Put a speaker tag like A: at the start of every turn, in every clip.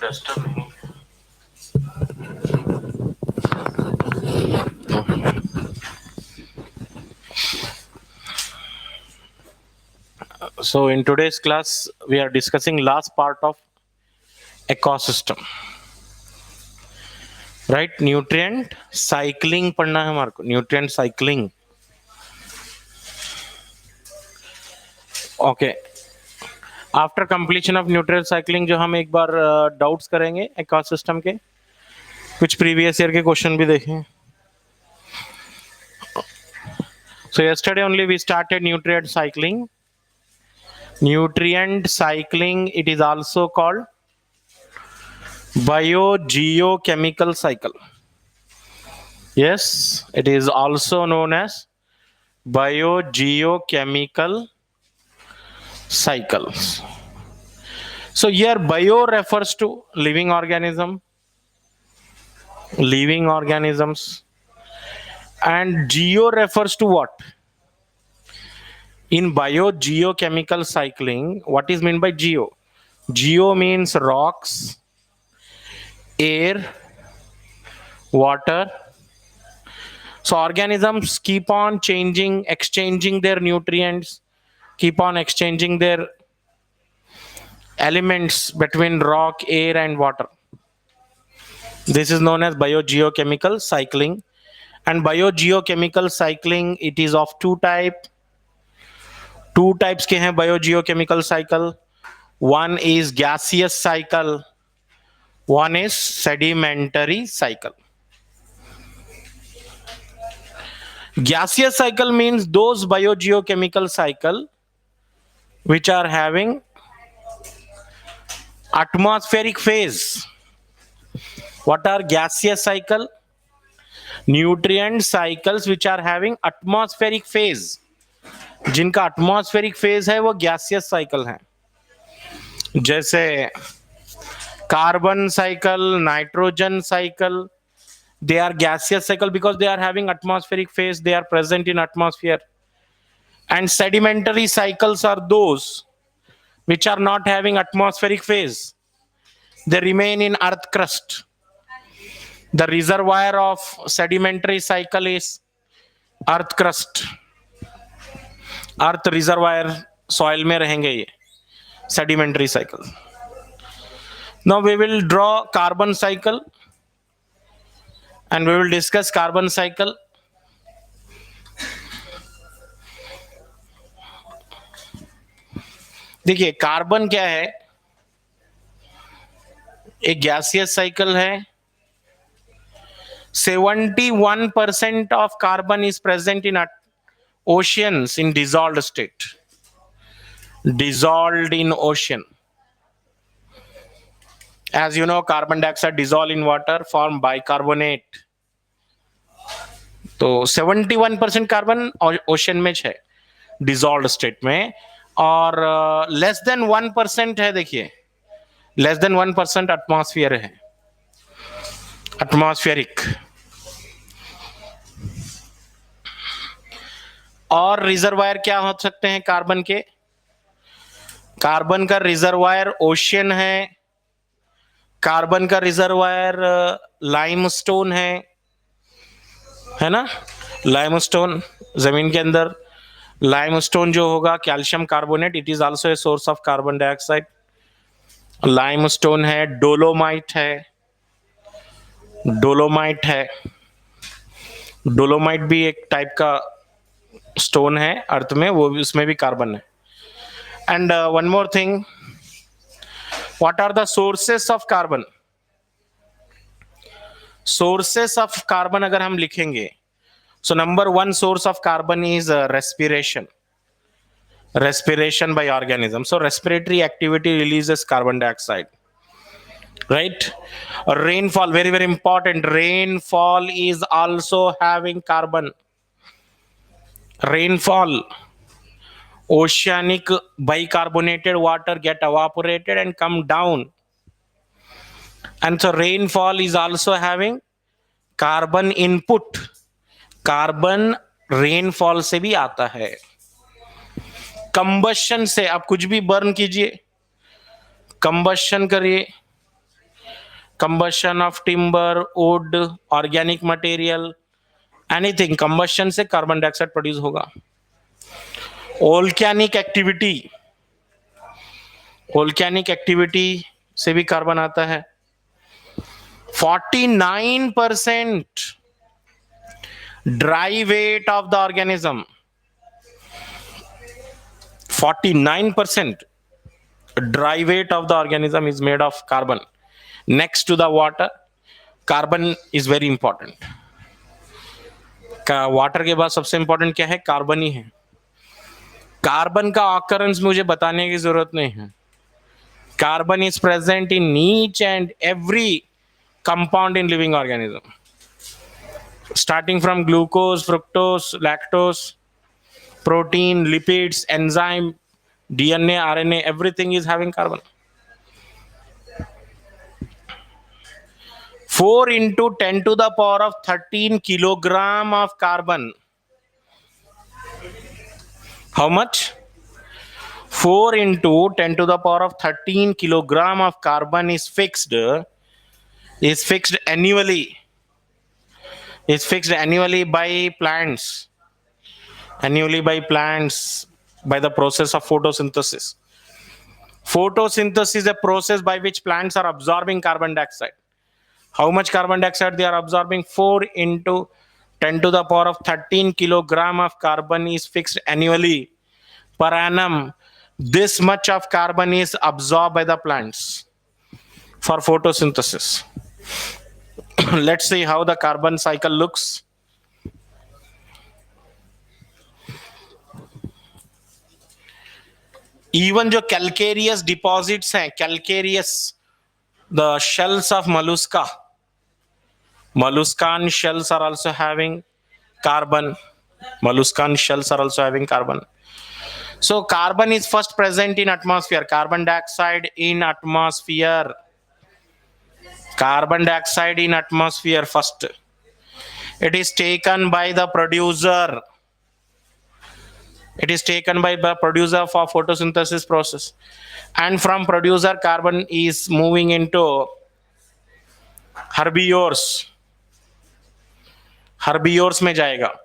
A: Duster नहीं। So in today's class, we are discussing last part of ecosystem, right? Nutrient cycling पढ़ना है हमारे को, nutrient cycling. Okay. After completion of nutrient cycling, जो हम एक बार doubts करेंगे ecosystem के, कुछ previous year के question भी देखें. So yesterday only we started nutrient cycling. Nutrient cycling, it is also called biogeochemical cycle. Yes, it is also known as biogeochemical cycles. So here bio refers to living organisms, and geo refers to what? In biogeochemical cycling, what is meant by geo? Geo means rocks, air, water. So organisms keep on changing, exchanging their nutrients, keep on exchanging their elements between rock, air and water. This is known as biogeochemical cycling. And biogeochemical cycling, it is of two types. Two types के हैं biogeochemical cycle. One is gaseous cycle, one is sedimentary cycle. Gaseous cycle means those biogeochemical cycle which are having atmospheric phase. What are gaseous cycle? Nutrient cycles which are having atmospheric phase. जिनका atmospheric phase है वो gaseous cycle है. जैसे carbon cycle, nitrogen cycle, they are gaseous cycle because they are having atmospheric phase, they are present in atmosphere. And sedimentary cycles are those which are not having atmospheric phase, they remain in earth crust. The reservoir of sedimentary cycle is earth crust. Earth reservoir, soil में रहेंगे ये sedimentary cycle. Now we will draw carbon cycle and we will discuss carbon cycle. देखिए carbon क्या है, एक gaseous cycle है. 71% of carbon is present in oceans in dissolved state. Dissolved in ocean. As you know, carbon dioxide dissolve in water, form bicarbonate. तो 71% carbon ocean में है dissolve state में, और लेस देन 1% है. देखिए लेस देन 1% एटमॉस्फेयर है, atmospheric. और reservoir क्या हो सकते हैं कार्बन के? कार्बन का रिजर्वायर ओशियन है, कार्बन का रिजर्वायर लाइमस्टोन है ना. लाइमस्टोन जमीन के अंदर लाइमस्टोन जो होगा calcium carbonate, it is also a source of carbon dioxide. Limestone है, डोलोमाइट है, डोलोमाइट है. डोलोमाइट भी एक टाइप का स्टोन है अर्थ में, वो भी उसमें भी कार्बन है. And one more thing, what are the sources of carbon? Sources of carbon अगर हम लिखेंगे, so number one source of carbon is respiration by organism. So respiratory activity releases carbon dioxide, right? Rainfall, very very important, rainfall is also having carbon. Rainfall, oceanic bicarbonated water get evaporated and come down, and so rainfall is also having carbon input. Carbon rainfall से भी आता है. Combustion से, आप कुछ भी burn कीजिए, combustion करिए, combustion of timber, wood, organic material, anything combustion से कार्बन डाइऑक्साइड प्रोड्यूस होगा. वोल्केनिक एक्टिविटी से भी कार्बन आता है. 49% dry weight of the organism, 49% dry weight of the organism is made of carbon. Next to the water, carbon is very important. Water के बाद सबसे important क्या है? कार्बन ही है. कार्बन का ऑकरेंस मुझे बताने की जरूरत नहीं है. Carbon is present in each and every compound in living organism, starting from glucose, fructose, lactose, protein, lipids, enzyme, DNA, RNA, everything is having carbon. 4 into 10 to the power of 13 kilogram of carbon. How much? 4 into 10 to the power of 13 kilogram of carbon is fixed annually. Is fixed annually by plants. Annually by plants by the process of photosynthesis. Photosynthesis is a process by which plants are absorbing carbon dioxide. How much carbon dioxide they are absorbing? 4 into 10 to the power of 13 kilogram of carbon is fixed annually. Per annum, this much of carbon is absorbed by the plants for photosynthesis. Let's see how the carbon cycle looks. Even जो calcareous deposits हैं, calcareous, the shells of mollusca, molluscan shells are also having carbon. Molluscan shells are also having carbon. So carbon is first present in atmosphere. Carbon dioxide in atmosphere. Carbon dioxide in atmosphere first. It is taken by the producer. It is taken by the producer for photosynthesis process, and from producer carbon is moving into herbivores. Herbivores में जाएगा.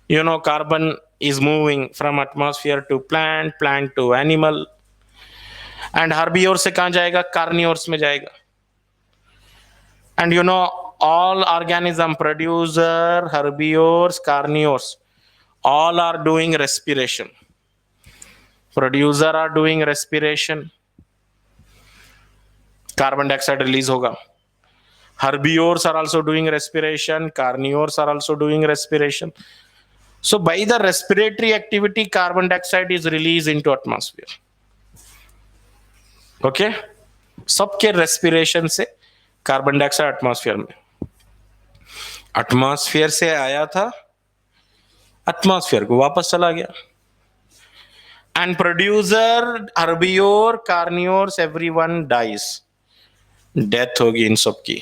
A: You know, carbon is moving from atmosphere to plant, plant to animal, and herbivores से कहाँ जाएगा? Carnivores में जाएगा. And you know, all organism, producer, herbivores, carnivores, all are doing respiration. Producer are doing respiration, carbon dioxide release होगा. Herbivores are also doing respiration, carnivores are also doing respiration. So by the respiratory activity, carbon dioxide is released into atmosphere. Okay, सबके respiration से carbon dioxide atmosphere में. Atmosphere से आया था, atmosphere को वापस चला गया. And producer, herbivore, carnivores, everyone dies. Death होगी इन सब की.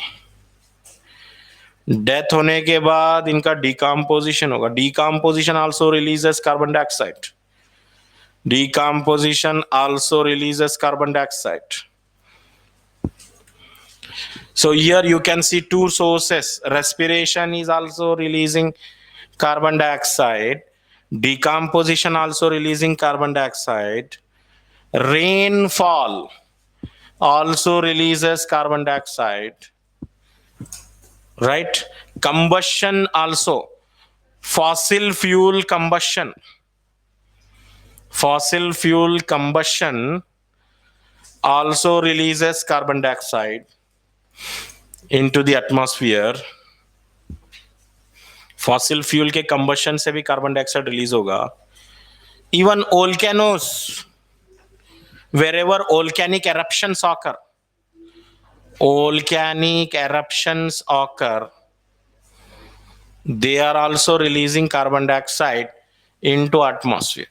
A: Death होने के बाद इनका decomposition होगा. Decomposition also releases carbon dioxide. Decomposition also releases carbon dioxide. So here you can see two sources. Respiration is also releasing carbon dioxide. Decomposition also releasing carbon dioxide. Rainfall also releases carbon dioxide. Right? Combustion also. Fossil fuel combustion. Fossil fuel combustion also releases carbon dioxide into the atmosphere. Fossil fuel के combustion से भी carbon dioxide release होगा. Even volcanoes, wherever volcanic eruptions occur, they are also releasing carbon dioxide into atmosphere.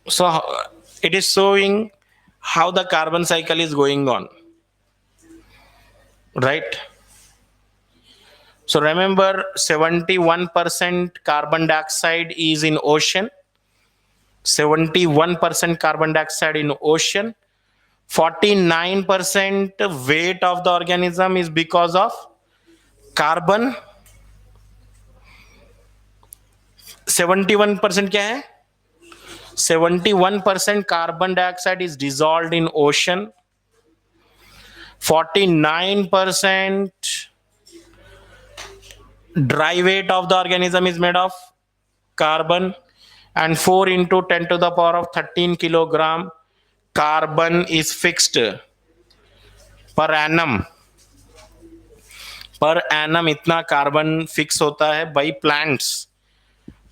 A: So it is showing how the carbon cycle is going on, right? So remember, 71% carbon dioxide is in ocean, 71% carbon dioxide in ocean. 49% weight of the organism is because of carbon. 71% क्या है? 71% carbon dioxide is dissolved in ocean. 49% dry weight of the organism is made of carbon, and 4 into 10 to the power of 13 kilogram carbon is fixed per annum. Per annum इतना carbon fix होता है by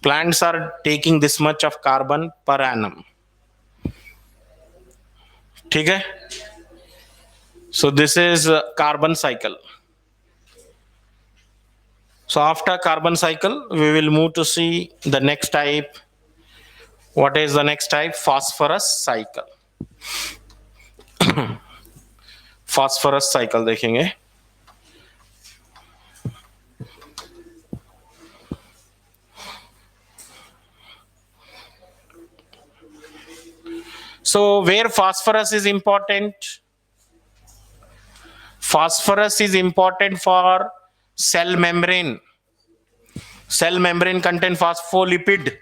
A: plants are taking this much of carbon per annum. ठीक है? So this is carbon cycle. So after carbon cycle we will move to see the next type. What is the next type? Phosphorus cycle. phosphorus cycle देखेंगे. So where phosphorus is important? Phosphorus is important for cell membrane. Cell membrane contain phospholipid.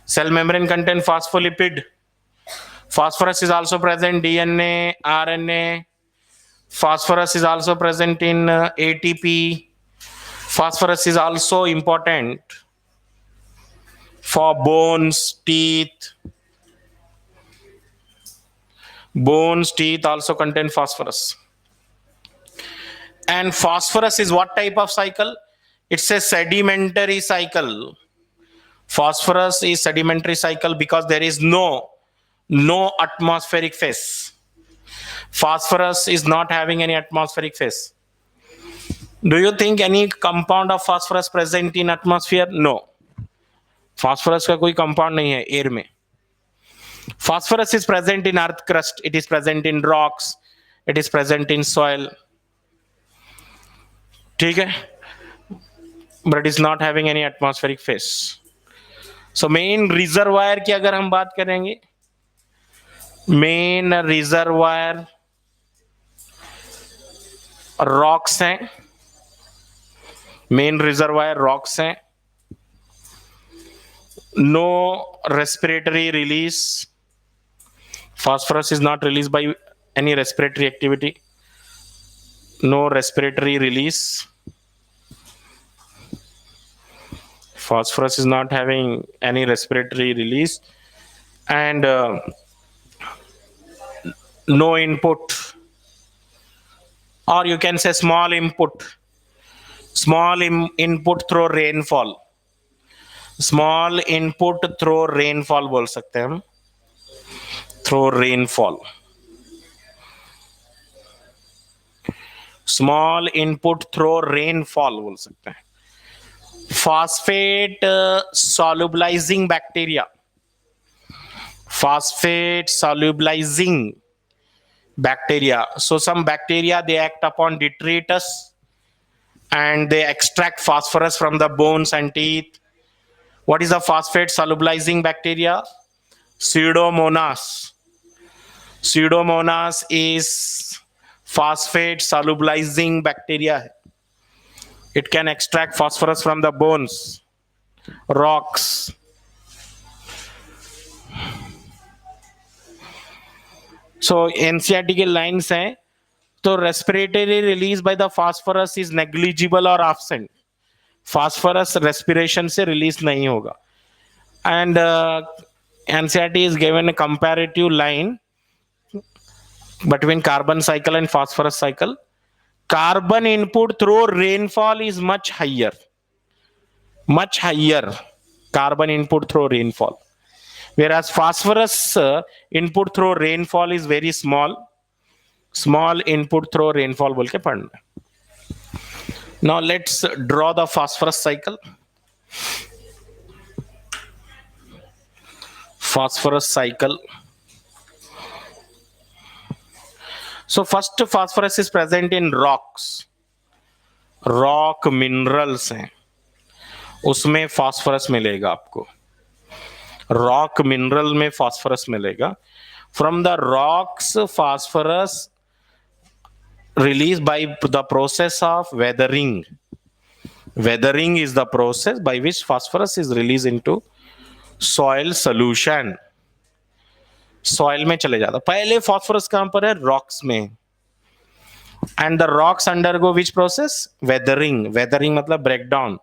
A: Cell membrane contain phospholipid. Phosphorus is also present DNA, RNA. Phosphorus is also present in ATP. Phosphorus is also important for bones, teeth. Bones, teeth also contain phosphorus. And phosphorus is what type of cycle? It's a sedimentary cycle. Phosphorus is sedimentary cycle because there is no atmospheric phase. Phosphorus is not having any atmospheric phase. Do you think any compound of phosphorus present in atmosphere? No. Phosphorus का कोई compound नहीं है air में. Phosphorus is present in earth crust. It is present in rocks. It is present in soil. ठीक है? But it is not having any atmospheric phase. So main reservoir की अगर हम बात करेंगे, main reservoir rocks हैं. Main reservoir rocks हैं. No respiratory release. Phosphorus is not released by any respiratory activity. No respiratory release. Phosphorus is not having any respiratory release, and no input, or you can say small input. Small input through rainfall. Small input through rainfall बोल सकते हैं हम. Through rainfall. Small input through rainfall बोल सकते हैं. Phosphate solubilizing bacteria. Phosphate solubilizing bacteria. So some bacteria, they act upon detritus and they extract phosphorus from the bones and teeth. What is the phosphate solubilizing bacteria? Pseudomonas. Pseudomonas is phosphate solubilizing bacteria. It can extract phosphorus from the bones, rocks. So NCERT के lines हैं, तो respiratory release by the phosphorus is negligible or absent. Phosphorus respiration से release नहीं होगा. And NCERT is given a comparative line between carbon cycle and phosphorus cycle. Carbon input through rainfall is much higher. Much higher carbon input through rainfall. Whereas phosphorus input through rainfall is very small. Small input through rainfall बोल के पढ़ना. Now let's draw the phosphorus cycle. Phosphorus cycle. So first phosphorus is present in rocks. Rock minerals हैं, उसमें phosphorus मिलेगा आपको. Rock mineral में phosphorus मिलेगा. From the rocks phosphorus released by the process of weathering. Weathering is the process by which phosphorus is released into soil solution. Soil में चले जाता. पहले फॉस्फोरस कहां पर है? रॉक्स में. And the rocks undergo which process? Weathering. Weathering मतलब breakdown.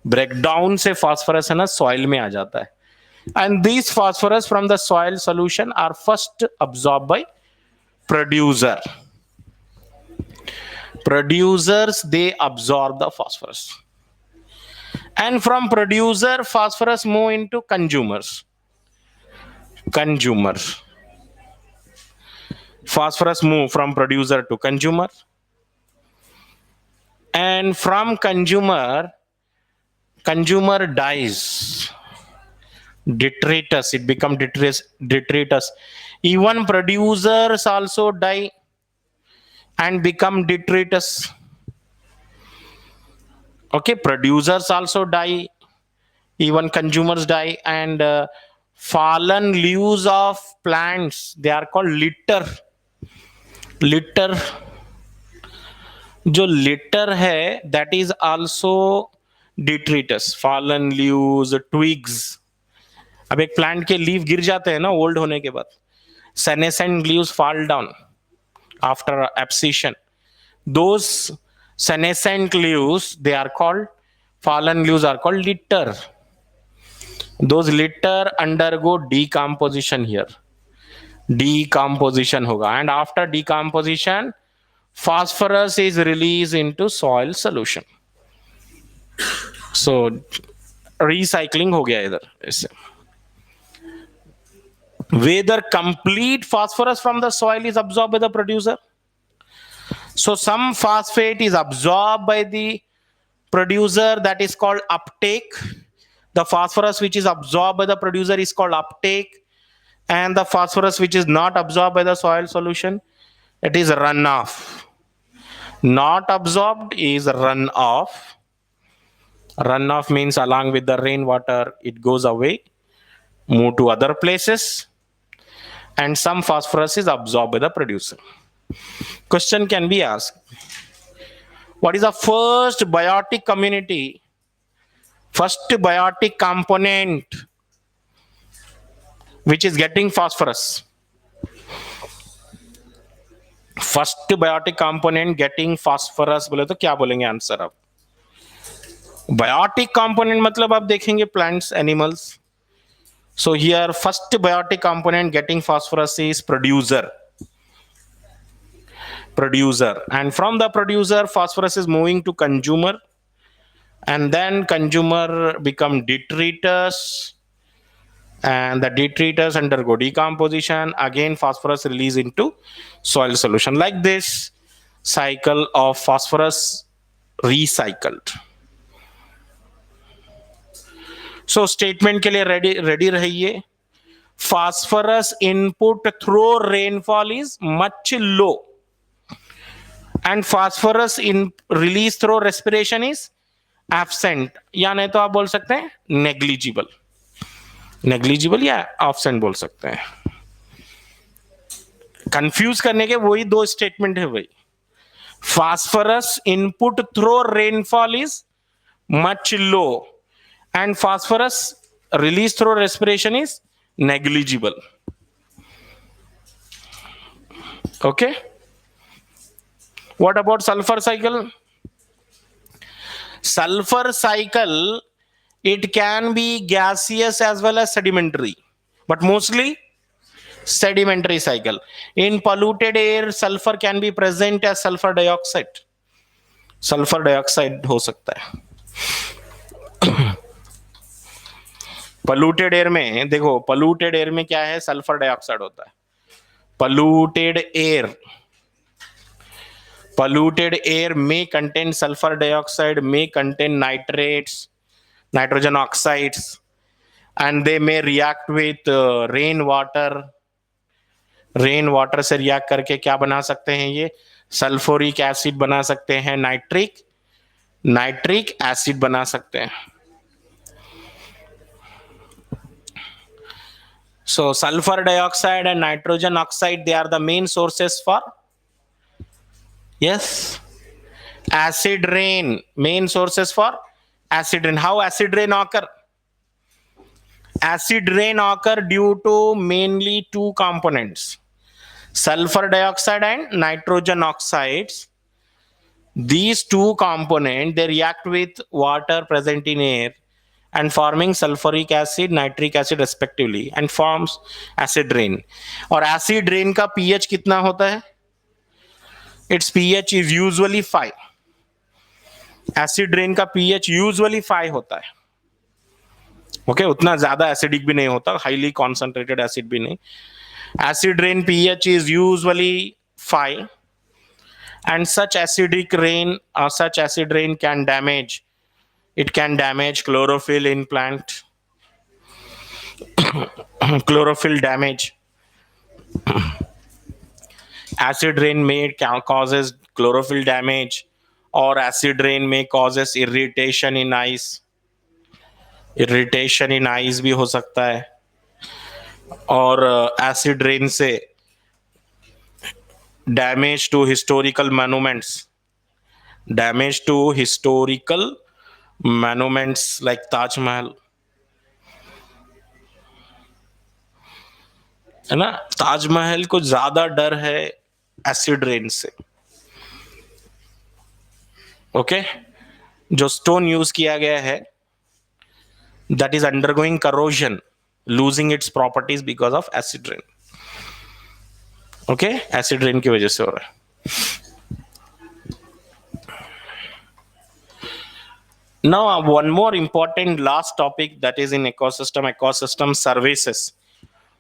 A: Breakdown से फॉस्फोरस है ना सॉइल में आ जाता है. And this phosphorus from the soil solution are first absorb by producer. Producers, they absorb the phosphorus, and from producer phosphorus move into consumers. Phosphorus move from producer to consumer, and from consumer dies, detritus, it become detritus. Even producers also die and become detritus. Okay, producers also die, even consumers die, and fallen leaves of plants, they are called litter. जो litter है, that is also detritus. fallen leaves, twigs. अब एक plant के leave गिर जाते हैं ना old होने के बाद, senescent leaves fall down after abscission. Those senescent leaves, they are called, fallen leaves are called litter. Those litter undergo decomposition here. Decomposition होगा, and after decomposition phosphorus is released into soil solution. So recycling हो गया इधर इससे. Whether complete phosphorus from the soil is absorbed by the producer. So some phosphate is absorbed by the producer, that is called uptake. The phosphorus which is absorbed by the producer is called uptake, and the phosphorus which is not absorbed by the soil solution, it is runoff. Not absorbed is runoff. Runoff means along with the rainwater it goes away, move to other places, and some phosphorus is absorbed by the producer. Question can be asked, what is the first biotic community, first biotic component which is getting phosphorus? First biotic component getting phosphorus बोले तो क्या बोलेंगे answer? आप biotic component मतलब आप देखेंगे plants, animals. So here first biotic component getting phosphorus is producer, and from the producer phosphorus is moving to consumer, and then consumer become detritus, and the detritus undergo decomposition, again phosphorus release into soil solution. Like this cycle of phosphorus recycled. So statement के लिए ready रहिए. Phosphorus input through rainfall is much low, and phosphorus in release through respiration is absent, या नहीं तो आप बोल सकते हैं negligible या absent बोल सकते हैं. कंफ्यूज करने के वही दो स्टेटमेंट है भाई. phosphorus input through rainfall is much low, and phosphorus released through respiration is negligible. Okay, what about sulfur cycle? Sulfur cycle, it can be gaseous as well as sedimentary, but mostly sedimentary cycle. In polluted air sulfur can be present as sulfur dioxide. sulfur dioxide हो सकता है. polluted air में देखो, polluted air में क्या है? sulfur dioxide होता है. Polluted air may contain sulfur dioxide, may contain nitrates, nitrogen oxides, and they may react with rainwater. Rainwater से रिएक्ट करके क्या बना सकते हैं? ये सल्फ्यूरिक एसिड बना सकते हैं, नाइट्रिक एसिड बना सकते हैं. So sulfur dioxide and nitrogen oxide, they are the main sources for, yes, acid rain. Main sources for acid rain. How acid rain occur? Acid rain occur due to mainly two components, sulfur dioxide and nitrogen oxides. These two components, they react with water present in air and forming sulfuric acid, nitric acid respectively, and forms acid rain. और acid rain का pH कितना होता है? Its pH is usually 5. Acid rain का pH usually 5 होता है. Okay, उतना ज्यादा एसिडिक भी नहीं होता, हाईली कॉन्सेंट्रेटेड एसिड भी नहीं. Acid rain pH is usually 5, and such acidic rain or such acid rain can damage. It can damage chlorophyll in plant. Chlorophyll damage. Acid rain may causes chlorophyll damage, or acid rain may causes irritation in eyes. Irritation in eyes भी हो सकता है. और acid rain से damage to historical monuments. Damage to historical monuments like Taj Mahal. है ना, ताजमहल को ज्यादा डर है एसिड रेन से. ओके, जो स्टोन यूज किया गया है, that is undergoing corrosion, losing its properties because of acid rain. Okay, acid rain की वजह से हो रहा है. Now, one more important last topic, that is in ecosystem services.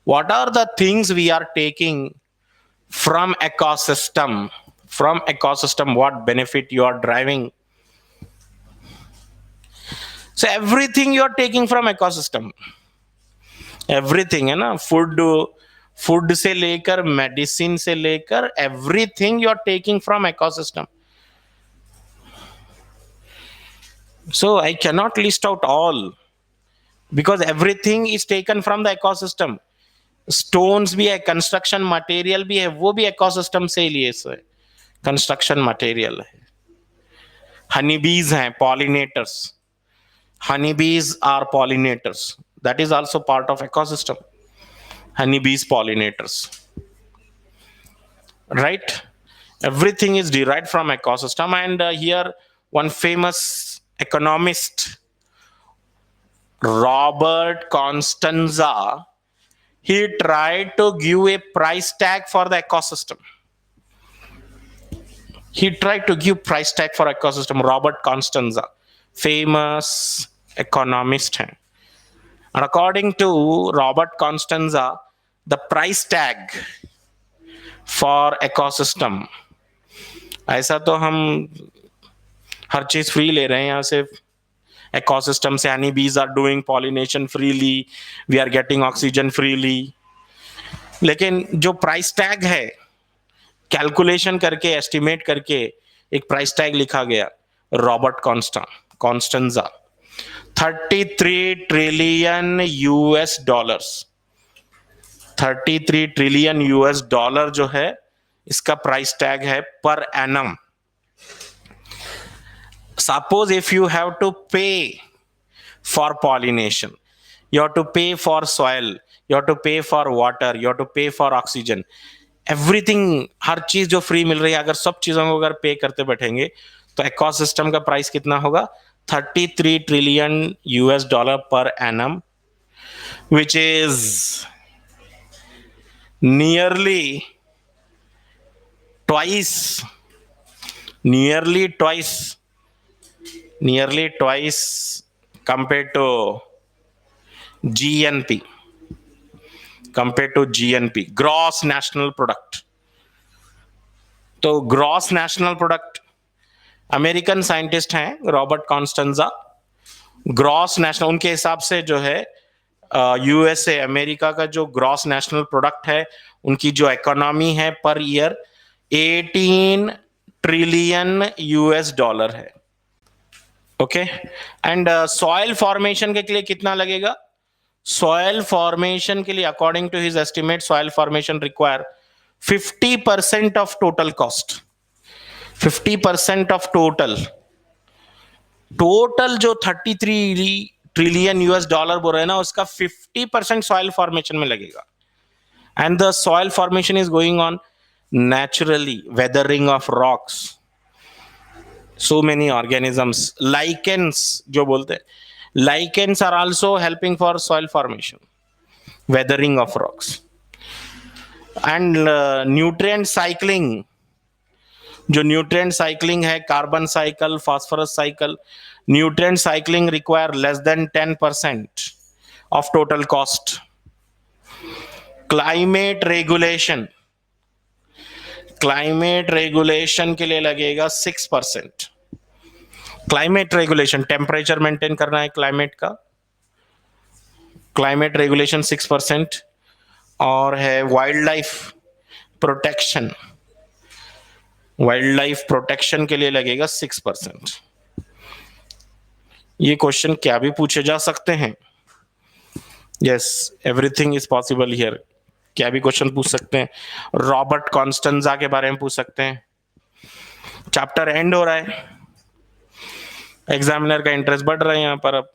A: What are the things we are taking from ecosystem? From ecosystem, what benefit you are driving? So everything you are taking from ecosystem. Everything, है ना, food से लेकर medicine से लेकर everything you are taking from ecosystem. So I cannot list out all, because everything is taken from the ecosystem. Stones भी है, construction material भी है, वो भी ecosystem से लिए से construction material है. Honeybees हैं, pollinators. Honeybees are pollinators. That is also part of ecosystem. Honeybees, pollinators. Right? Everything is derived from ecosystem. And here one famous economist, Robert Constanza, he tried to give a price tag for the ecosystem. He tried to give price tag for ecosystem. Robert Constanza, famous economist. And according to Robert Constanza, the price tag for ecosystem, ऐसा तो हम हर चीज free ले रहे हैं यहाँ से ecosystem से. honey bees are doing pollination freely, we are getting oxygen freely. लेकिन जो प्राइस टैग है, कैलकुलेशन करके, एस्टिमेट करके एक प्राइस टैग लिखा गया, Robert Constanza, 33 trillion US dollars. 33 trillion US dollar जो है, इसका प्राइस टैग है per annum. Suppose if you have to pay for pollination, you have to pay for soil, you have to pay for water, you have to pay for oxygen, everything, हर चीज जो free मिल रही है, अगर सब चीजों को अगर पे करते बैठेंगे तो इकोसिस्टम का प्राइस कितना होगा? 33 trillion US dollar per annum, which is nearly twice compared to GNP, gross national product. तो gross national product, American scientist हैं रॉबर्ट कॉन्स्टेंजा, ग्रॉस नेशनल, उनके हिसाब से जो है यूएसए, अमेरिका का जो ग्रॉस नेशनल प्रोडक्ट है, उनकी जो इकोनॉमी है per year 18 trillion US dollar है. ओके, एंड सॉइल फॉर्मेशन के लिए कितना लगेगा? सॉयल फॉर्मेशन के लिए according to his estimate soil formation require 50% of total cost, 50% of total जो 33 ट्रिलियन यूएस डॉलर बोल रहे हैं ना, उसका 50% सॉयल फॉर्मेशन में लगेगा. And the soil formation is going on naturally, weathering of rocks, so many organisms, lichens जो बोलते हैं, lichens are also helping for soil formation, weathering of rocks. And nutrient cycling, जो nutrient cycling है, carbon cycle, phosphorus cycle, nutrient cycling require less than 10% of total cost. Climate regulation, climate regulation के लिए लगेगा 6%. Climate regulation, temperature maintain करना है climate का, climate regulation 6%. और है wild life protection, wild life protection के लिए लगेगा 6%. ये क्वेश्चन क्या भी पूछे जा सकते हैं. Yes, everything is possible here. क्या भी क्वेश्चन पूछ सकते हैं. रॉबर्ट कॉन्स्टेंजा के बारे में पूछ सकते हैं. चैप्टर एंड हो रहा है, एग्जामिनर का इंटरेस्ट बढ़ रहा है यहां पर. अब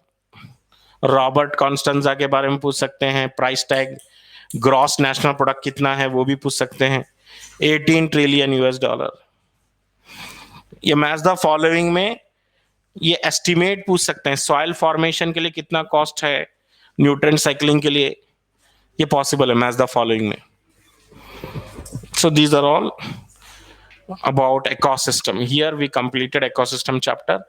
A: रॉबर्ट कॉन्स्टेंजा के बारे में पूछ सकते हैं. Price tag, gross national product कितना है वो भी पूछ सकते हैं. 18 ट्रिलियन यूएस डॉलर. ये मैच द फॉलोइंग में ये एस्टिमेट पूछ सकते हैं. सॉइल फॉर्मेशन के लिए कितना कॉस्ट है, न्यूट्रिएंट साइक्लिंग के लिए, ये पॉसिबल है मैच द फॉलोइंग में. So these are all about ecosystem. Here we completed ecosystem chapter.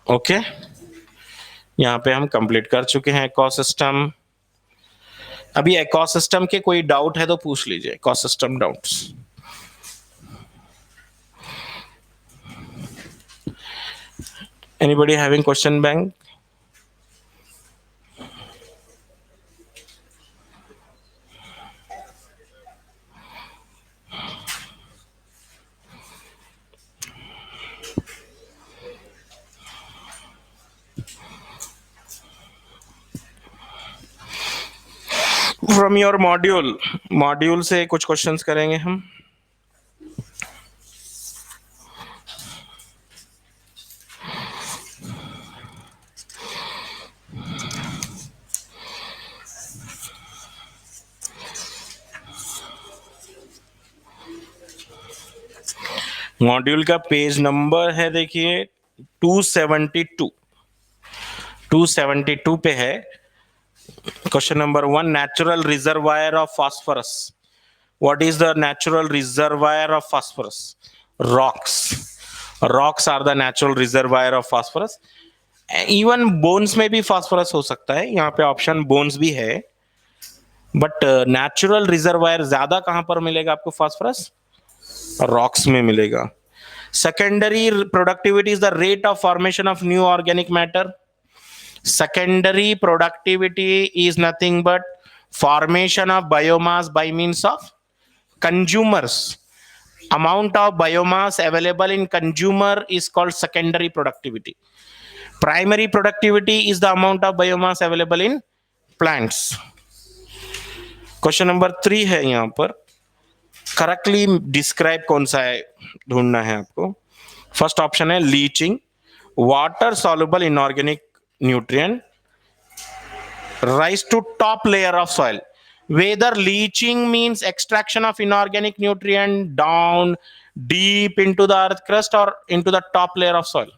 A: Okay, यहां पे हम कंप्लीट कर चुके हैं इकोसिस्टम. अभी इकोसिस्टम के कोई डाउट है तो पूछ लीजिए. Ecosystem doubts. Anybody having question bank? From your module से कुछ क्वेश्चंस करेंगे हम. मॉड्यूल का पेज नंबर है, देखिए 272. 272 पे है. Question number 1, natural reservoir of phosphorus. What is the natural reservoir of phosphorus? Rocks. Rocks are the natural reservoir of phosphorus. Even bones में भी फास्फोरस हो सकता है, यहाँ पे ऑप्शन बोन्स भी है. बट नेचुरल रिजर्वायर ज्यादा कहां पर मिलेगा आपको फास्फोरस? रॉक्स में मिलेगा. Secondary productivity is the rate of formation of new organic matter. Secondary productivity is nothing but formation of biomass by means of consumers. Amount of biomass available in consumer is called secondary productivity. Primary productivity is the amount of biomass available in plants. Question number 3 है यहां पर. Correctly describe कौन सा है ढूंढना है आपको. First option है leaching. Water soluble inorganic nutrient rise to top layer of soil. Whether leaching means extraction of inorganic nutrient down deep into the earth crust or into the top layer of soil.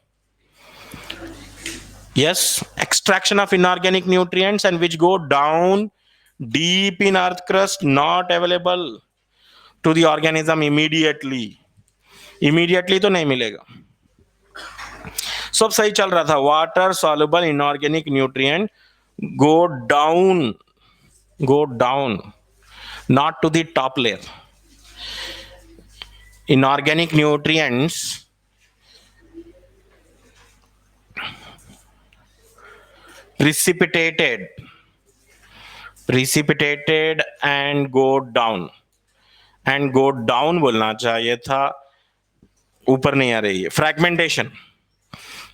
A: Yes, extraction of inorganic nutrients and which go down deep in earth crust, not available to the organism immediately. Immediately तो नहीं मिलेगा. सब सही चल रहा था. Water soluble inorganic nutrient go down not to the top layer. Inorganic nutrients precipitated and go down. बोलना चाहिए था, ऊपर नहीं आ रही है. Fragmentation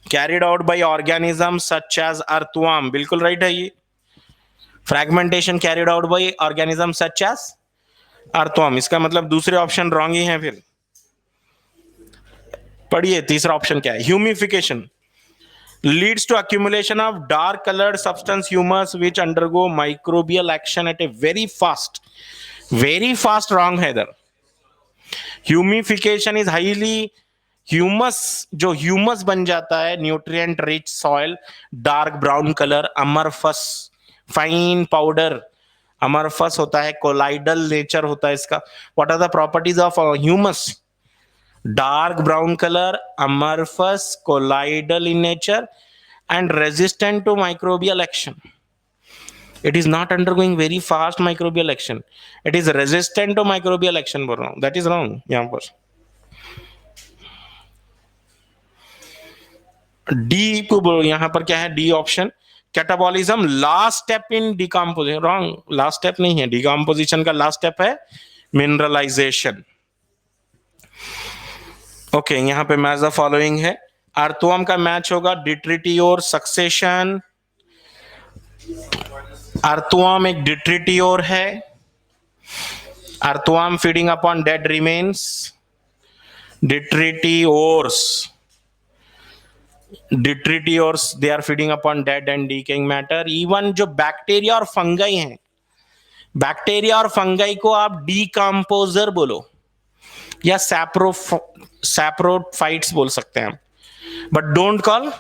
A: carried out by organism such as earthworm, बिल्कुल राइट है ये। Fragmentation carried out by organism such as earthworm, इसका मतलब दूसरे ऑप्शन रॉन्ग ही है फिर। पढ़िए तीसरा ऑप्शन क्या है। Humification leads to accumulation of dark colored substance humus which undergo microbial action at a very fast wrong है इधर। ह्यूमिफिकेशन इज हाईली ह्यूमस, जो ह्यूमस बन जाता है nutrient rich soil, dark brown colour, amorphous fine powder, amorphous होता है, colloidal nature होता है इसका। What are the properties of humus? dark brown color, amorphous, colloidal in nature, and resistant to microbial action. It is not undergoing very fast microbial action, it is resistant to microbial action बोल रहा हूं, that is wrong यहां पर। D को बोलो, यहां पर क्या है D option, catabolism last step in decomposition, wrong, last step नहीं है, डिकम्पोजिशन का लास्ट स्टेप है मिनरलाइजेशन। ओके यहां पे मैच द फॉलोइंग है। अर्थवर्म का मैच होगा डिट्रिटियोर सक्सेशन। अर्थवर्म एक डिट्रिटियोर है। Earthworm feeding upon dead remains, detritivores they are feeding upon dead and decaying matter. Even जो बैक्टीरिया और फंगाई हैं, बैक्टीरिया और फंगाई को आप डीकम्पोजर बोलो या सैप्रोफाइट्स बोल सकते हैं, but don't call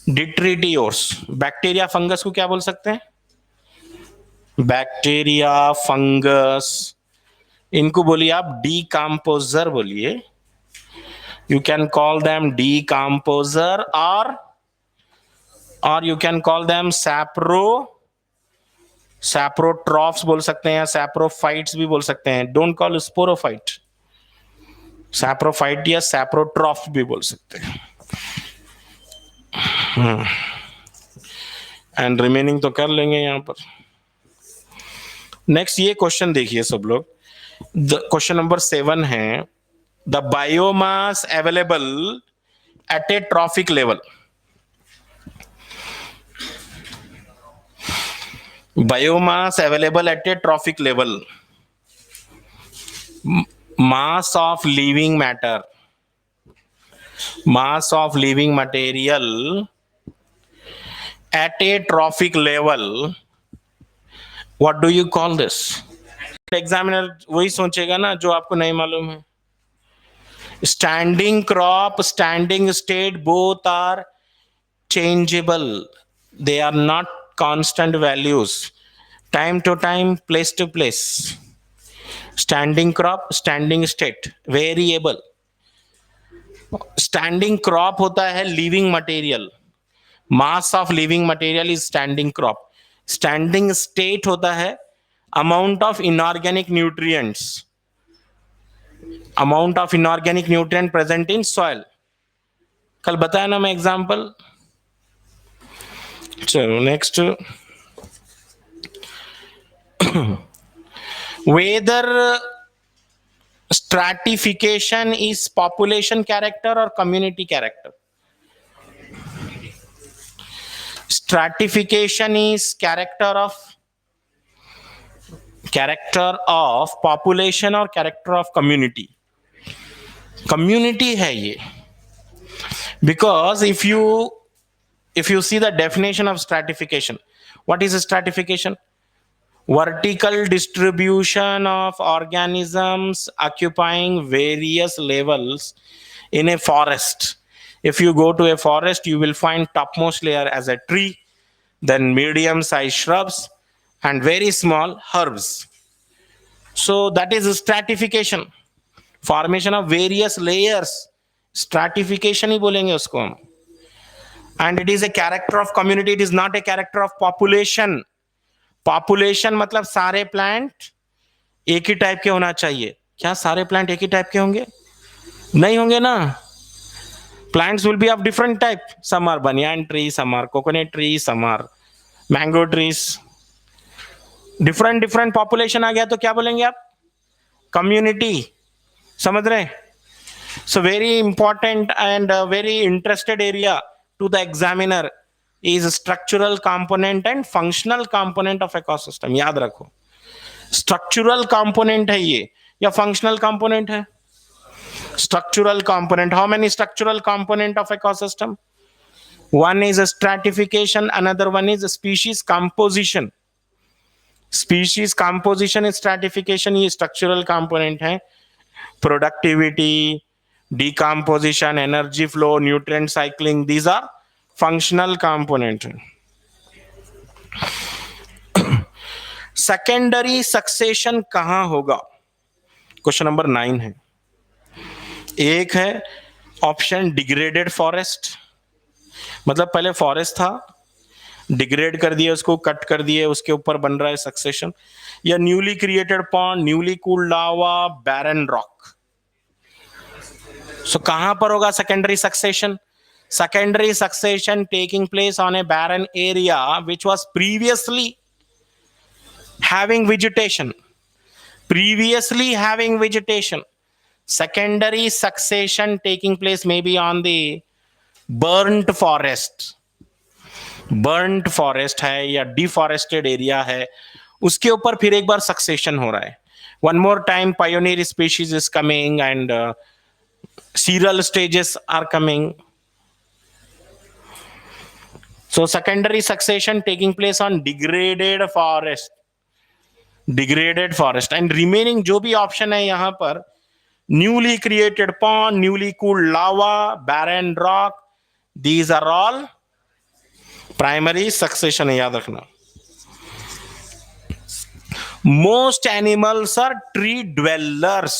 A: detritivores. Bacteria fungus को क्या बोल सकते हैं? बैक्टीरिया फंगस, इनको बोलिए आप डीकम्पोजर बोलिए। You can call them decomposer और यू कैन कॉल देम सैप्रोट्रॉफ्स बोल सकते हैं या सैप्रोफाइट्स भी बोल सकते हैं। डोंट कॉल स्पोरोफाइट, सैप्रोफाइट या सैप्रोट्रॉफ भी बोल सकते हैं। एंड रिमेनिंग तो कर लेंगे यहां पर। नेक्स्ट ये क्वेश्चन देखिए सब लोग, क्वेश्चन नंबर 7 है, the biomass available at A trophic level. Biomass available at A trophic level, mass of living matter, mass of living material at a trophic level, what do you call this? Examiner वही सोचेगा ना जो आपको नहीं मालूम है। Standing crop, standing state, both are changeable, they are not constant values, time to time, place to place. Standing crop, standing state, variable. Standing crop होता है living material, mass of living material is standing crop. Standing state होता है amount of inorganic nutrients, amount of inorganic nutrient present in soil. कल बताया ना मैं example. चलो next, whether stratification is population character or community character? Stratification is character of population or character of community? Community है ये, because if you see the definition of stratification, what is stratification? Vertical distribution of organisms occupying various levels in a forest. If you go to a forest, you will find topmost layer as a tree, then medium sized shrubs and very small herbs. So that is stratification, formation of various layers, stratification ही बोलेंगे उसको हम। And it is a character of community, it is not a character of population. Population मतलब सारे plant एक ही type के होना चाहिए। क्या सारे प्लांट एक ही टाइप के होंगे? नहीं होंगे ना। Plants will be of different type, some are banyan tree, some are coconut tree, some are mango trees. Different population आ गया तो क्या बोलेंगे आप? कम्युनिटी। समझ रहे? So very important and very interested area to the examiner is structural component and functional component of ecosystem. याद रखो, स्ट्रक्चरल कंपोनेंट है ये या फंक्शनल कंपोनेंट है? Structural component. How many structural component of ecosystem? One is a stratification, another one is a species composition. Species composition is stratification, ये structural component है. Productivity, decomposition, energy flow, nutrient cycling, these are functional component. Secondary succession कहाँ होगा? Question number 9 है. एक है option degraded forest, मतलब पहले forest था, डिग्रेड कर दिए, उसको कट कर दिए, उसके ऊपर बन रहा है सक्सेशन. या newly created pond, newly cooled lava, barren rock. So कहां पर होगा secondary succession? Secondary succession taking place on a barren area which was previously having vegetation. Previously having vegetation. Secondary succession taking place maybe on the burnt forest. Burnt forest है या deforested area है, उसके ऊपर फिर एक बार succession हो रहा है. One more time pioneer species is coming and serial stages are coming. So secondary succession taking place on degraded forest. Degraded forest and remaining जो भी ऑप्शन है यहां पर, newly created pond, newly cooled lava, barren rock, these are all primary succession है, याद रखना. Most animals are tree dwellers.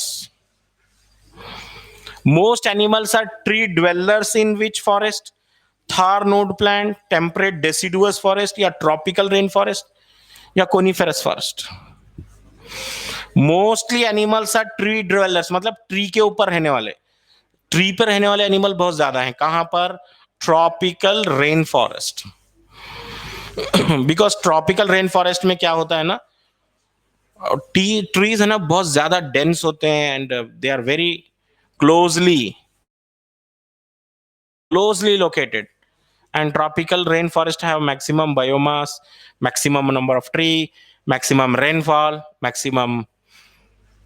A: Most animals are tree dwellers in which forest? थार नोड प्लांट, टेम्परेट डेसिडुअस फॉरेस्ट, या tropical rain forest, या coniferous forest. Mostly animals are tree dwellers, मतलब tree के ऊपर रहने वाले, ट्री पर रहने वाले एनिमल बहुत ज्यादा हैं. कहां पर? Tropical rain forest. Because tropical rain forest में क्या होता है ना, ट्रीज है ना बहुत ज्यादा डेंस होते हैं and they are very closely located. And tropical rainforest have maximum biomass, maximum number of tree, maximum rainfall, maximum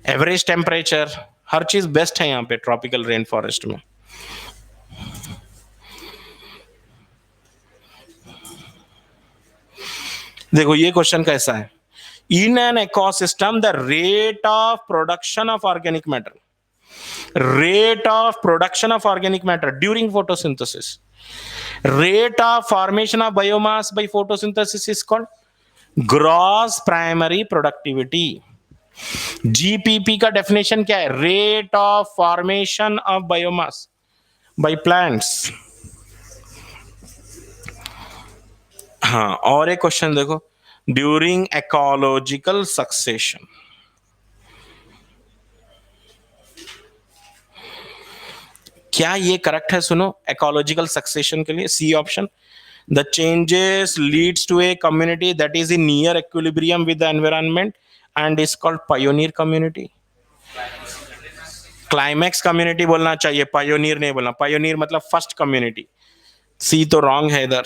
A: average temperature. हर चीज बेस्ट है यहाँ पे ट्रॉपिकल रेन फॉरेस्ट में. देखो ये क्वेश्चन कैसा है. In an ecosystem the rate of production of organic matter, rate of production of organic matter during photosynthesis, rate of formation of biomass by photosynthesis is called gross primary productivity. GPP का definition क्या है? rate of formation of biomass by plants. हाँ, और एक question देखो, during ecological succession. क्या ये correct है? सुनो, इकोलॉजिकल सक्सेशन के लिए C option. The changes leads to a community that is in near equilibrium with the environment and is called pioneer community. Climax community बोलना चाहिए, पायोनियर नहीं बोलना. पायोनियर मतलब फर्स्ट कम्युनिटी. सी तो रॉन्ग है इधर,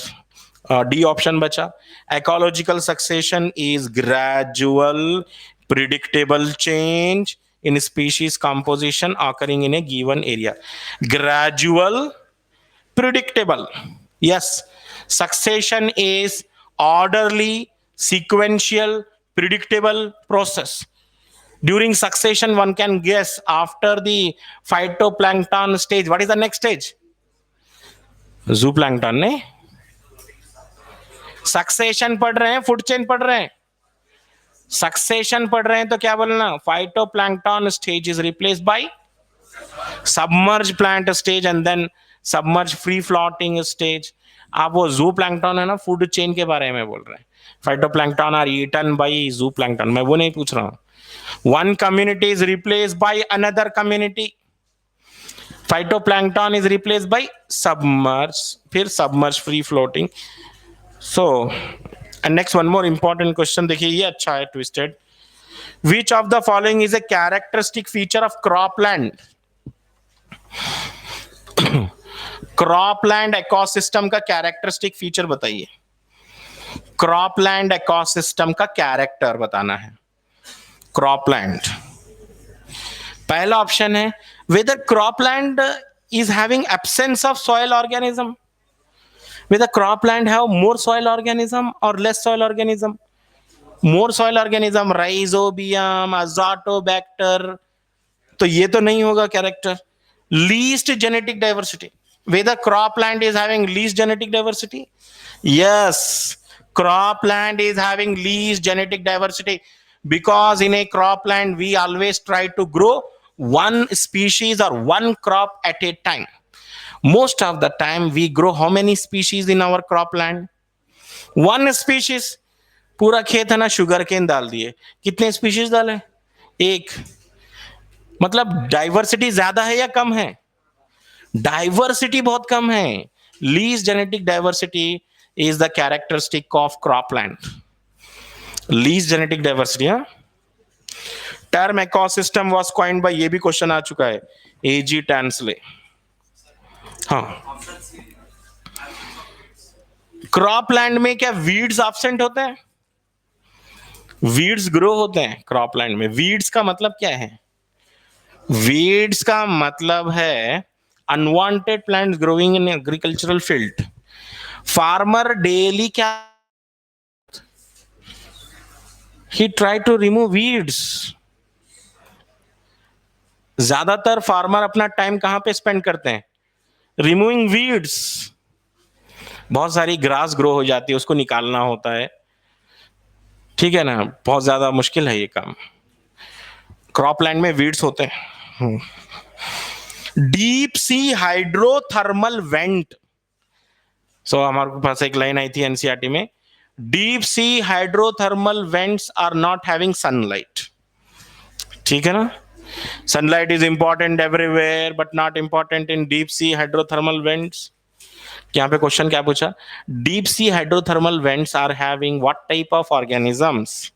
A: डी ऑप्शन बचा. Ecological succession is gradual predictable change in species composition occurring in a given area. Gradual, predictable. Yes, succession is orderly, sequential, predictable process. During succession, one can guess after the phytoplankton stage, what is the next stage? Zooplankton, ne? Succession पढ़ रहे हैं, food chain पढ़ रहे हैं, succession पढ़ रहे हैं तो क्या बोलना? Phytoplankton stage is replaced by submerge plant stage and then submerge free floating stage. आप वो जू प्लैंक्टन है ना, फूड चेन के बारे में बोल रहे हैं. Phytoplankton are eaten by zooplankton, मैं वो नहीं पूछ रहा हूं. One community is replaced by another community. Phytoplankton is replaced by submerge, फिर submerge free floating. So and next one more important question, देखिए ये अच्छा है, twisted. Which of the following is a characteristic feature of cropland? Cropland ecosystem का characteristic feature बताइए। Cropland ecosystem का character बताना है। क्रॉपलैंड, पहला ऑप्शन है whether cropland is having absence of soil organism, whether cropland have more soil organism or less soil organism, more soil organism rhizobium azotobacter, तो ये तो नहीं होगा character. Least genetic diversity, whether cropland is having least genetic diversity, yes, cropland is having least genetic diversity, because in a cropland we always try to grow one species or one crop at a time. Most of the time we grow how many species in our cropland? One species। पूरा खेत है ना sugar cane डाल दिए, कितने species डाले? एक। मतलब डाइवर्सिटी ज्यादा है या कम है? डाइवर्सिटी बहुत कम है। Least genetic diversity is the characteristic of cropland. Least genetic diversity. हाँ, term ecosystem was coined by, ये भी क्वेश्चन आ चुका है, एजी टैंसले। हाँ, क्रॉपलैंड में क्या वीड्स एब्सेंट होते हैं? वीड्स ग्रो होते हैं क्रॉपलैंड में। वीड्स का मतलब क्या है? वीड्स का मतलब है unwanted plants growing in agricultural field. Farmer daily क्या, ही ट्राई टू रिमूव वीड्स। ज्यादातर फार्मर अपना टाइम कहां पे स्पेंड करते हैं? Removing weeds. बहुत सारी ग्रास ग्रो हो जाती है, उसको निकालना होता है, ठीक है ना, बहुत ज्यादा मुश्किल है ये काम। क्रॉपलैंड में वीड्स होते हैं। Deep sea hydrothermal vent, so हमारे पास एक लाइन आई थी एनसीईआरटी में, deep sea hydrothermal vents are not having sunlight. ठीक है ना, sunlight is important everywhere but not important in deep sea hydrothermal vents. यहां पे क्वेश्चन क्या पूछा? Deep sea hydrothermal vents are having what type of organisms?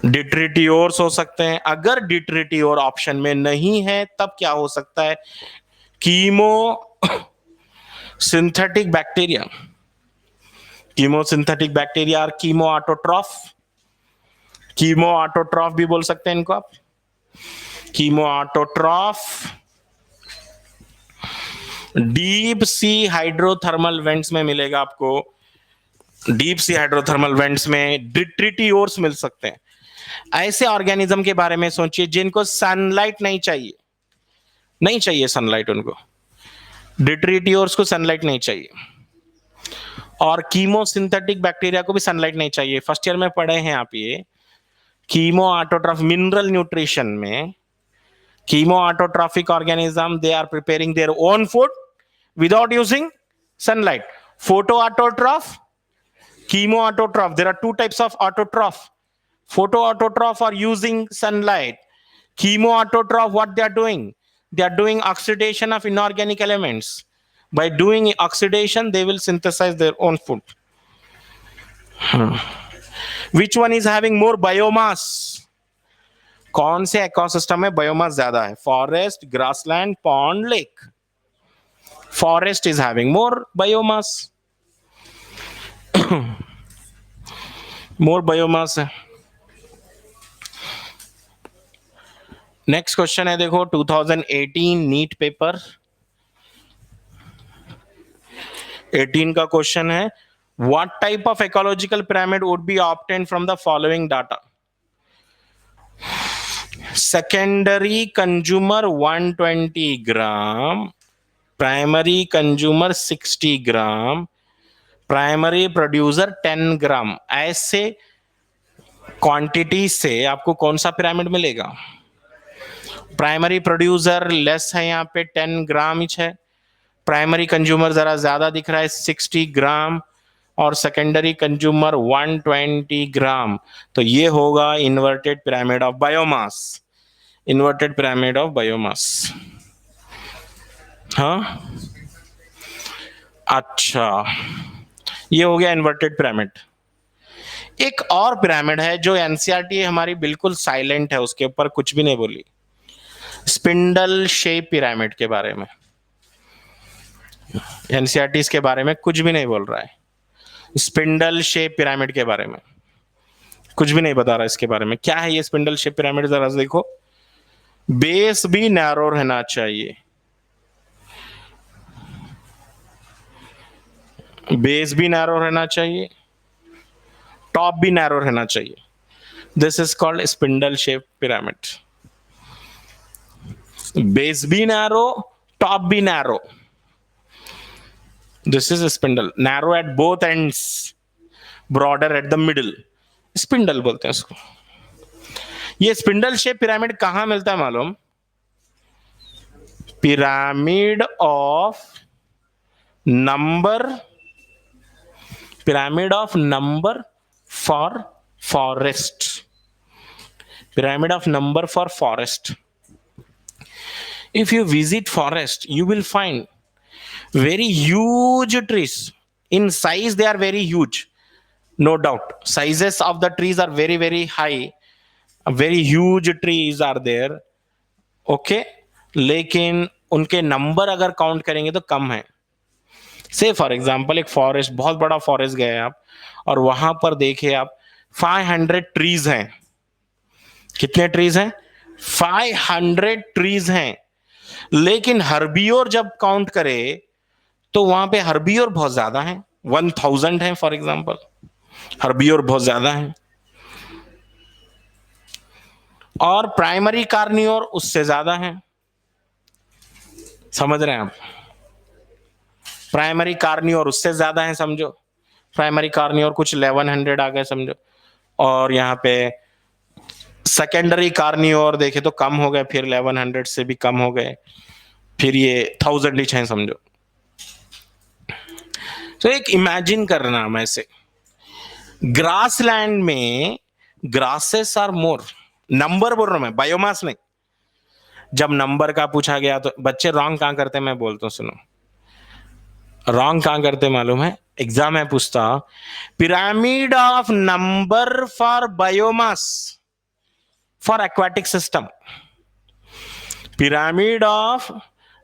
A: Detritivores हो सकते हैं। अगर डिट्रिटियोर ऑप्शन में नहीं है तब क्या हो सकता है? Chemo synthetic bacteria, chemosynthetic bacteria और कीमो ऑटोट्रॉफ। कीमो ऑटोट्रॉफ भी बोल सकते हैं इनको आप, chemo autotroph. Deep sea hydrothermal vents में मिलेगा आपको, डीप सी हाइड्रोथर्मल वेंट्स में डिट्रिटियोर्स मिल सकते हैं। ऐसे ऑर्गेनिज्म के बारे में सोचिए जिनको सनलाइट नहीं चाहिए, नहीं चाहिए सनलाइट उनको, डिट्रिटियोर्स को सनलाइट नहीं चाहिए, और कीमोसिंथेटिक बैक्टीरिया को भी सनलाइट नहीं चाहिए। फर्स्ट ईयर में पढ़े हैं आप ये, कीमो ऑटोट्रॉफ मिनरल न्यूट्रिशन में, chemoautotrophic organism they are preparing their own food without using sunlight. Photoautotroph, chemoautotroph, there are two types of autotroph. Photo autotroph are using sunlight. Chemo autotroph, what they are doing? They are doing oxidation of inorganic elements. By doing oxidation, they will synthesize their own food. Which one is having more biomass? कौन से ecosystem में biomass ज्यादा है? Forest, grassland, pond, lake. Forest is having more biomass, more biomass है। Next question है, देखो 2018 NEET paper 18 का question है, what type of ecological pyramid would be obtained from the following data? Secondary consumer 120 gram, primary consumer 60 gram, primary producer 10 ग्राम। ऐसे quantity से आपको कौन सा पिरामिड मिलेगा? प्राइमरी प्रोड्यूसर लेस है, यहाँ पे 10 ग्राम ही है। प्राइमरी कंज्यूमर जरा ज्यादा दिख रहा है 60 ग्राम, और सेकेंडरी कंज्यूमर 120 ग्राम। तो ये होगा inverted pyramid of biomass, inverted pyramid of biomass. हाँ, अच्छा, ये हो गया इन्वर्टेड पिरामिड। एक और पिरामिड है जो एनसीईआरटी हमारी बिल्कुल साइलेंट है, उसके ऊपर कुछ भी नहीं बोली, स्पिंडल शेप पिरामिड के बारे में एनसीईआरटी के बारे में कुछ भी नहीं बोल रहा है। स्पिंडल शेप पिरामिड के बारे में कुछ भी नहीं बता रहा इसके बारे में। क्या है ये स्पिंडल शेप पिरामिड, जरा देखो। बेस भी नैरो रहना चाहिए, बेस भी नैरो रहना चाहिए, टॉप भी नैरो रहना चाहिए। This is called spindle shape pyramid. Base भी नैरो, टॉप भी narrow, this is spindle. Narrow at both ends, broader at the middle, spindle बोलते हैं इसको। ये स्पिंडल शेप पिरामिड कहां मिलता है मालूम? Pyramid of number, pyramid of number for forest, pyramid of number for forest. If you visit forest, you will find very huge trees. In size they are very huge, no doubt. Sizes of the trees are very very high, very huge trees are there, okay. लेकिन उनके number अगर count करेंगे तो कम है। से for example एक forest, बहुत बड़ा फॉरेस्ट गए आप और वहां पर देखे आप 500 ट्रीज हैं। कितने ट्रीज हैं? 500 ट्रीज हैं। लेकिन हर्बियोर जब काउंट करे तो वहां पे हर्बियोर बहुत ज्यादा है, 1000 है फॉर एग्जाम्पल, हर्बियोर बहुत ज्यादा है। और प्राइमरी कार्नियोर उससे ज्यादा है। समझ रहे हैं आप? प्राइमरी कार्नियोर उससे ज्यादा है समझो। प्राइमरी कार्नियोर कुछ 1100 आ गए समझो। और यहाँ पे सेकेंडरी कार्नियोर देखे तो कम हो गए, फिर 1100 से भी कम हो गए, फिर ये 1000 ही हैं समझो। तो एक इमेजिन करना, मैं से ग्रासलैंड में ग्रासेस आर मोर, नंबर बोल रहा हूं मैं, बायोमास नहीं। जब नंबर का पूछा गया तो बच्चे रॉन्ग कहां करते हैं, मैं बोलता हूं सुनो। रॉन्ग कहां करते मालूम है? एग्जाम में पूछता pyramid of number for biomass for aquatic system, pyramid of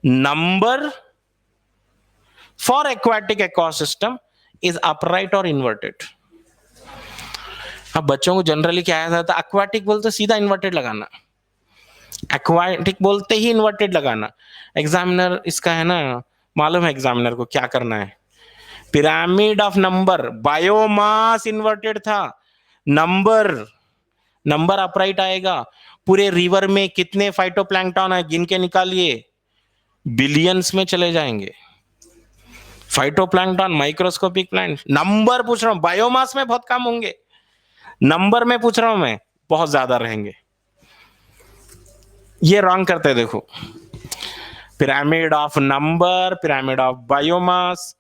A: number for aquatic ecosystem is upright और इन्वर्टेड। अब बच्चों को जनरली क्या आता था, एक्वाटिक बोलते सीधा इन्वर्टेड लगाना, एक्वाटिक बोलते ही इन्वर्टेड लगाना। एग्जामिनर इसका है ना, मालूम है एग्जामिनर को क्या करना है। Pyramid of number, biomass inverted था, नंबर, नंबर अपराइट आएगा। पूरे रिवर में कितने फाइटोप्लैंक्टन है गिन के निकालिए, बिलियंस में चले जाएंगे। फाइटोप्लैंक्टन, माइक्रोस्कोपिक प्लांट, नंबर पूछ रहा हूं। बायोमास में बहुत कम होंगे, नंबर में पूछ रहा हूं मैं, बहुत ज्यादा रहेंगे। ये रॉन्ग करते हैं देखो। Pyramid of number, pyramid of biomass.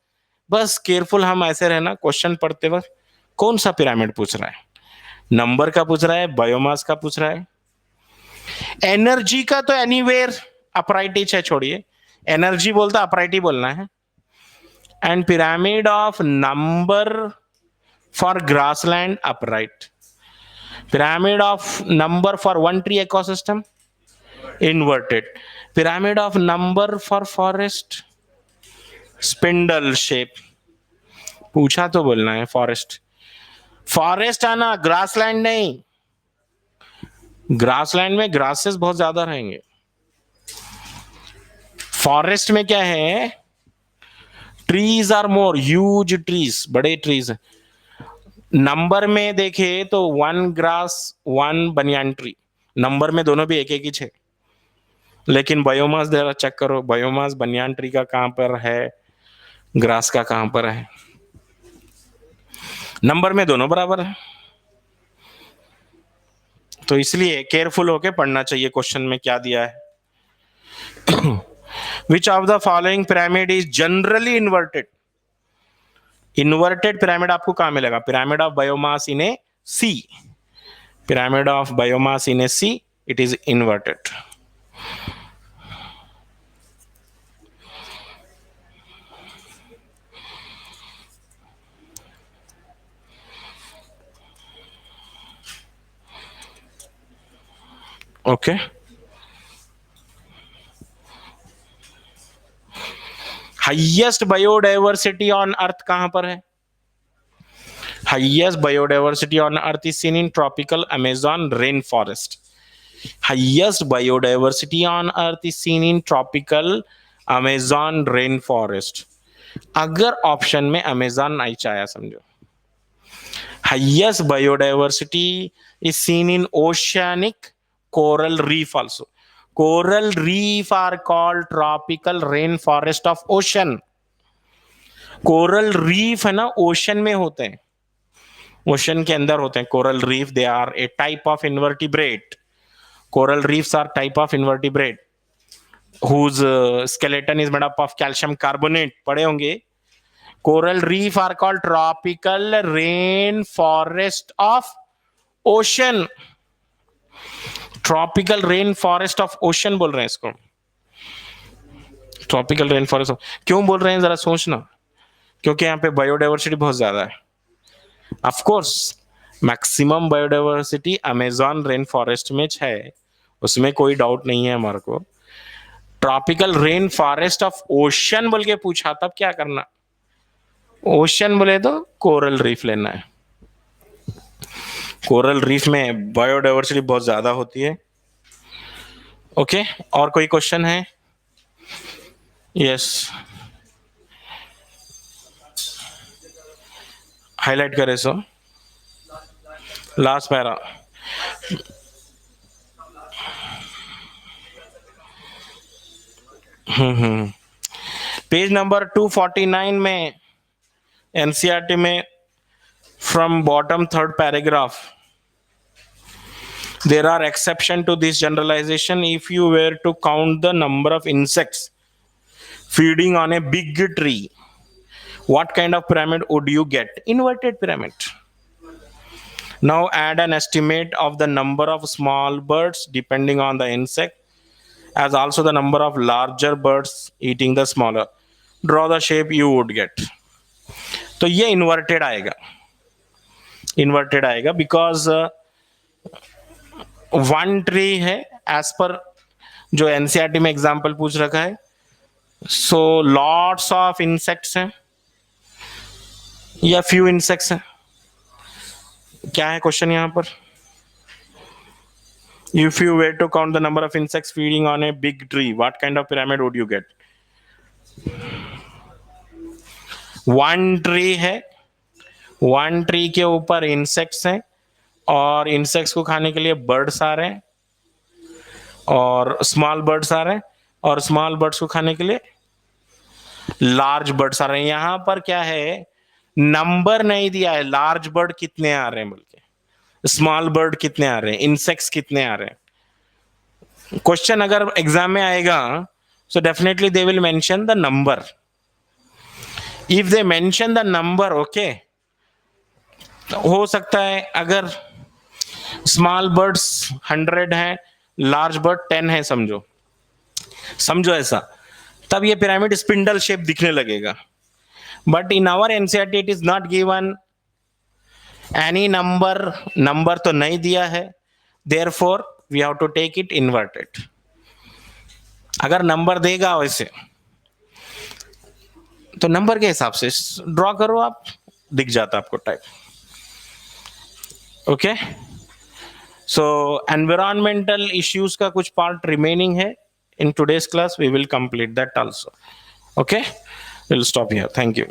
A: बस केयरफुल हम ऐसे रहना, क्वेश्चन पढ़ते वक्त कौन सा पिरामिड पूछ रहा है, नंबर का पूछ रहा है, बायोमास का पूछ रहा है। एनर्जी का तो एनीवेयर अपराइटिच है, छोड़िए, एनर्जी बोलता अपराइटी बोलना है। And pyramid of number for grassland upright, pyramid of number for one tree ecosystem inverted, pyramid of number for forest spindle shape. पूछा तो बोलना है फॉरेस्ट, फॉरेस्ट आना, ग्रासलैंड नहीं। ग्रासलैंड में ग्रासेस बहुत ज्यादा रहेंगे, फॉरेस्ट में क्या है, trees are more, huge trees, बड़े ट्रीज। नंबर में देखे तो 1 ग्रास 1 बनियान ट्री, नंबर में दोनों भी एक एक ही है। लेकिन बायोमास जरा चेक करो, बायोमास बनियान ट्री का कहां पर है, ग्रास का कहां पर है। नंबर में दोनों बराबर है। तो इसलिए केयरफुल होके पढ़ना चाहिए क्वेश्चन में क्या दिया है। Which of the following pyramid is generally inverted. Inverted pyramid आपको कहां मिलेगा? Pyramid of biomass in a sea, pyramid of biomass in a sea, it is inverted. Okay highest biodiversity on earth कहां पर है? Highest biodiversity on earth is seen in tropical Amazon rain forest. Highest biodiversity on earth is seen in tropical Amazon rainforest. अगर option में Amazon नहीं चाहे समझो. Highest biodiversity is seen in oceanic coral reef also. Coral reef are called tropical rainforest of ocean. Coral reef है ना ocean में होते हैं, ओशन के अंदर होते हैं coral reef. They are a type of invertebrate. Coral reefs are type of invertebrate whose skeleton is made up of calcium carbonate. पढ़े होंगे. Coral reef are called tropical rainforest of ocean. Tropical rainforest of ocean बोल रहे हैं इसको. Tropical rainforest क्यों बोल रहे हैं जरा सोचना. क्योंकि यहाँ पे बायोडाइवर्सिटी बहुत ज्यादा है. Of course maximum biodiversity Amazon rain forest में है, उसमें कोई डाउट नहीं है हमारे को. Tropical rain forest of ocean बोल के पूछा तब क्या करना. ओशन बोले तो कोरल रीफ लेना है. कोरल रीफ में बायोडाइवर्सिटी बहुत ज्यादा होती है. ओके और कोई क्वेश्चन है? यस हाईलाइट करे so last para. Page number 249 में एनसीईआरटी में from bottom third paragraph, there are exception to this generalization if you were to count the number of insects feeding on a big tree. What kind of pyramid would you get? Inverted pyramid. Now add an estimate of the number of small birds depending on the insect, as also the number of larger birds eating the smaller. Draw the shape you would get. तो ये inverted आएगा, inverted आएगा because one tree है as per जो NCERT में example पूछ रखा है. सो लॉट्स ऑफ इंसेक्ट्स हैं या फ्यू इंसेक्ट्स हैं, क्या है क्वेश्चन यहां पर. If you were to count the number of insects feeding on a big tree, what kind of pyramid would you get. One tree है, वन ट्री के ऊपर इंसेक्ट्स हैं और इंसेक्ट्स को खाने के लिए बर्ड्स आ रहे हैं और स्मॉल बर्ड्स आ रहे हैं और स्मॉल बर्ड्स को खाने के लिए लार्ज बर्ड्स आ रहे हैं. यहां पर क्या है, नंबर नहीं दिया है लार्ज बर्ड कितने आ रहे हैं बोल के, स्मॉल बर्ड कितने आ रहे हैं, इंसेक्ट्स कितने आ रहे हैं. क्वेश्चन अगर एग्जाम में आएगा so definitely they will mention the number. If they mention the number okay, हो सकता है अगर स्मॉल बर्ड्स 100 हैं, लार्ज बर्ड 10 है, समझो ऐसा, तब ये पिरामिड स्पिंडल शेप दिखने लगेगा. But in our NCERT it is not given any number तो नहीं दिया है, therefore we have to take it inverted. अगर नंबर देगा वैसे तो नंबर के हिसाब से ड्रॉ करो, आप दिख जाता आपको type. Okay so environmental issues का कुछ पार्ट रिमेनिंग है in today's class, we will complete that also. Okay will stop here, thank you.